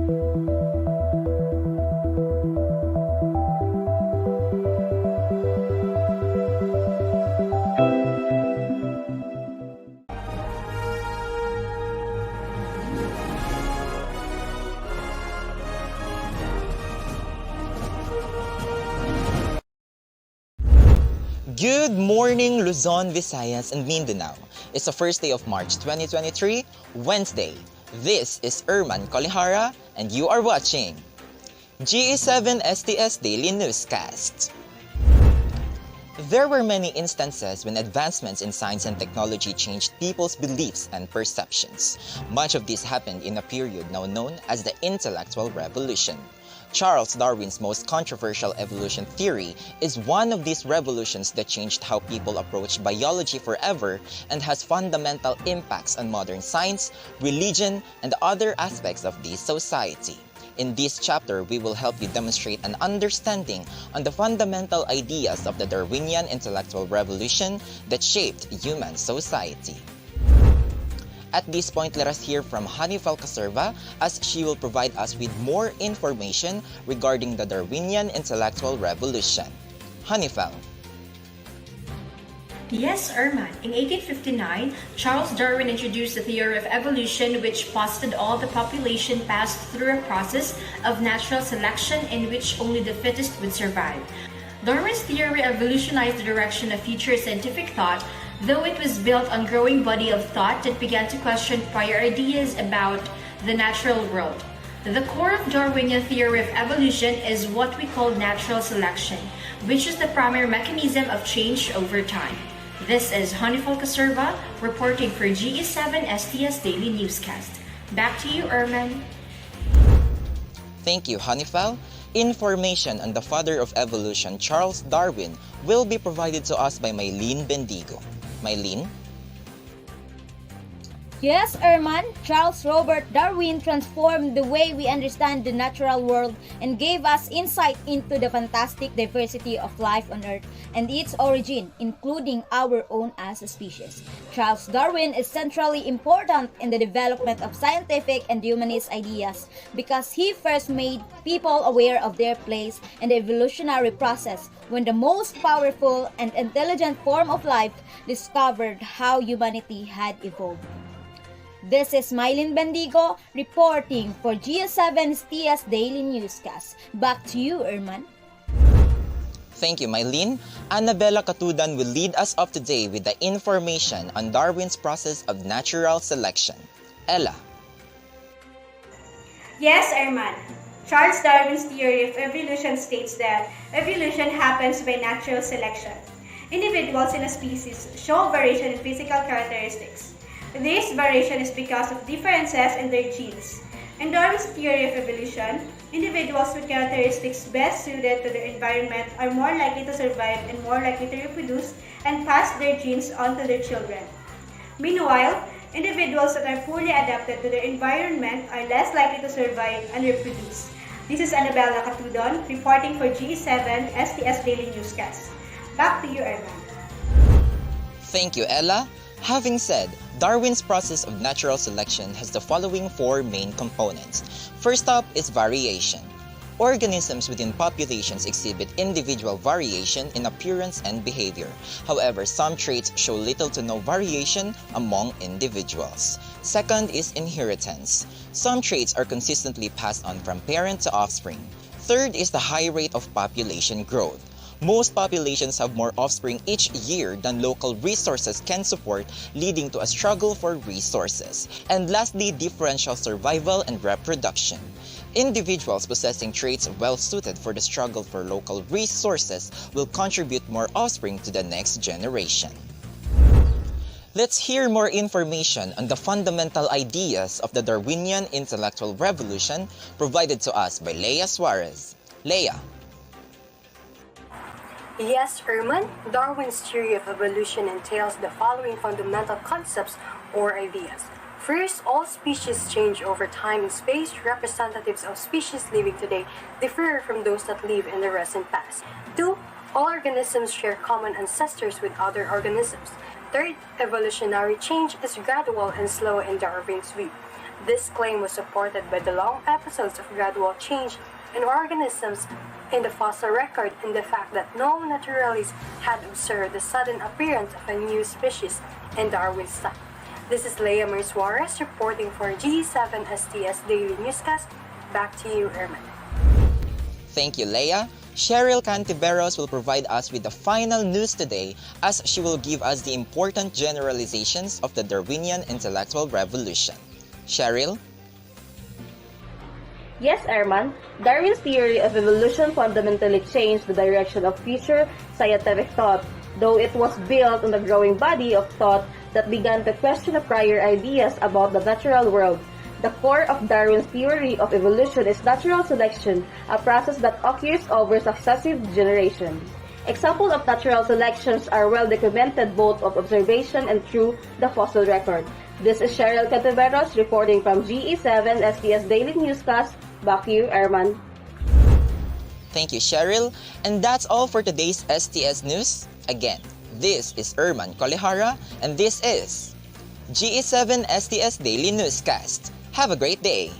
Good morning, Luzon, Visayas, and Mindanao. It's the first day of March 2023, Wednesday. This is Erman, COLEJARA, and you are watching GE7 STS Daily Newscast. There were many instances when advancements in science and technology changed people's beliefs and perceptions. Much of this happened in a period now known as the Intellectual Revolution. Charles Darwin's most controversial evolution theory is one of these revolutions that changed how people approach biology forever and has fundamental impacts on modern science, religion, and other aspects of this society. In this chapter, we will help you demonstrate an understanding on the fundamental ideas of the Darwinian intellectual revolution that shaped human society. At this point, let us hear from CASERVA as she will provide us with more information regarding the Darwinian intellectual revolution. Hanifel. Yes, Erman. In 1859, Charles Darwin introduced the theory of evolution, which posited all the population passed through a process of natural selection in which only the fittest would survive. Darwin's theory revolutionized the direction of future scientific thought, though it was built on a growing body of thought that began to question prior ideas about the natural world. The core of Darwinian theory of evolution is what we call natural selection, which is the primary mechanism of change over time. This is CASERVA reporting for GE7 STS Daily Newscast. Back to you, Erman. Thank you, Hanifel. Information on the father of evolution, Charles Darwin, will be provided to us by Mylene BENDIGO. Mylene? Yes, Erman, Charles Robert Darwin transformed the way we understand the natural world and gave us insight into the fantastic diversity of life on Earth and its origin, including our own as a species. Charles Darwin is centrally important in the development of scientific and humanist ideas because he first made people aware of their place in the evolutionary process when the most powerful and intelligent form of life discovered how humanity had evolved. This is Mylene BENDIGO reporting for GE7 STS Daily Newscast. Back to you, Erman. Thank you, Mylene. Annabela CATUDAN will lead us up today with the information on Darwin's process of natural selection. Ella. Yes, Erman. Charles Darwin's theory of evolution states that evolution happens by natural selection. Individuals in a species show variation in physical characteristics. This variation is because of differences in their genes. In Darwin's theory of evolution, individuals with characteristics best suited to their environment are more likely to survive and more likely to reproduce and pass their genes on to their children. Meanwhile, individuals that are poorly adapted to their environment are less likely to survive and reproduce. This is Annabela CATUDAN reporting for GE7 STS Daily Newscast. Back to you, Erman. Thank you, Ella. Having said, Darwin's process of natural selection has the following four main components. First up is variation. Organisms within populations exhibit individual variation in appearance and behavior. However, some traits show little to no variation among individuals. Second is inheritance. Some traits are consistently passed on from parent to offspring. Third is the high rate of population growth. Most populations have more offspring each year than local resources can support, leading to a struggle for resources. And lastly, differential survival and reproduction. Individuals possessing traits well suited for the struggle for local resources will contribute more offspring to the next generation. Let's hear more information on the fundamental ideas of the Darwinian intellectual revolution provided to us by Lea SUAREZ. Lea. Yes, Erman, Darwin's theory of evolution entails the following fundamental concepts or ideas. First, all species change over time and space. Representatives of species living today differ from those that live in the recent past. 2. All organisms share common ancestors with other organisms. Third, evolutionary change is gradual and slow in Darwin's view. This claim was supported by the long episodes of gradual change in organisms in the fossil record and the fact that no naturalists had observed the sudden appearance of a new species in Darwin's time. This is Lea Marie SUAREZ reporting for G7 STS Daily Newscast. Back to you, Erman. Thank you, Lea. Sheryl CANTIBEROS will provide us with the final news today as she will give us the important generalizations of the Darwinian intellectual revolution. Sheryl? Yes, Erman, Darwin's theory of evolution fundamentally changed the direction of future scientific thought, though it was built on a growing body of thought that began to question the prior ideas about the natural world. The core of Darwin's theory of evolution is natural selection, a process that occurs over successive generations. Examples of natural selections are well documented both of observation and through the fossil record. This is Sheryl CANTIBEROS reporting from GE7 STS Daily Newscast. Back to you, Erman. Thank you, Sheryl. And that's all for today's STS News. Again, this is Erman COLEJARA and this is GE7 STS Daily Newscast. Have a great day!